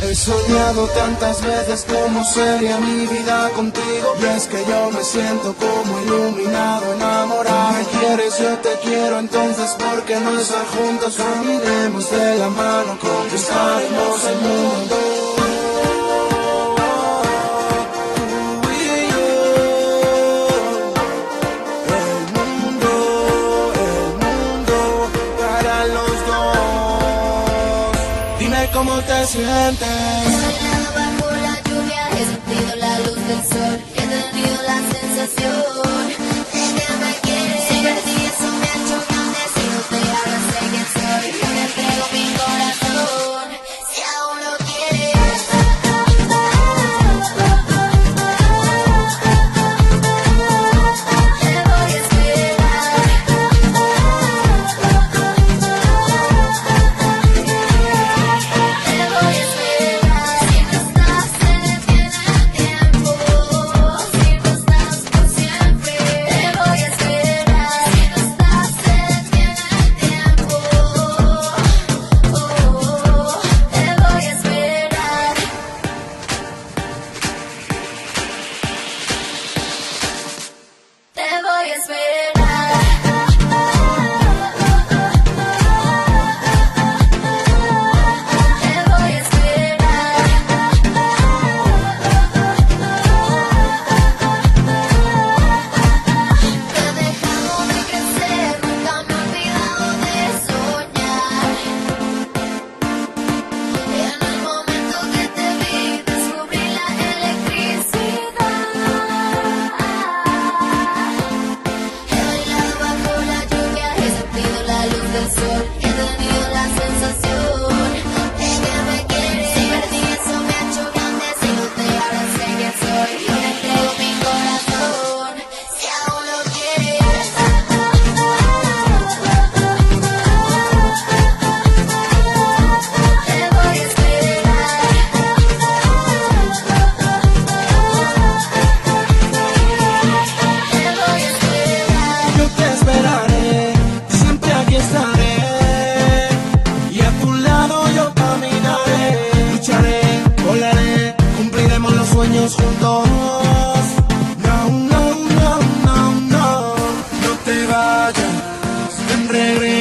He soñado tantas veces cómo sería mi vida contigo, y es que yo me siento como iluminado, enamorado. Me quieres, yo te quiero, entonces ¿por qué no estar juntos? Caminemos de la mano, conquistaremos el mundo. ¿Cómo te sientes? He bailado bajo la lluvia, he sentido la luz del sol, he tenido la sensación de que me quieres. Si perdí eso me ha hecho grande, si no te hablas sé quién soy, yo te entrego mi corazón, si aún lo quieres. Te voy a esperar. Te voy a esperar. Te voy a esperar. Te he dejado de crecer, nunca me he olvidado de soñar. Y en el momento que te vi, descubrí la electricidad. He bailado bajo la lluvia, he sentido la luz del sol, he tenido la sensación de que me quieres. Si perdí eso me ha hecho grande, si no te hablas sé quién soy, yo te entrego mi corazón, si aún lo quieres. Te voy a esperar. Te voy a esperar. Yo te esperaré, siempre aquí estaré, y a tu lado yo caminaré, lucharé, volaré, cumpliremos los sueños juntos. No, no, no, no, no, no te vayas, ven, regresa.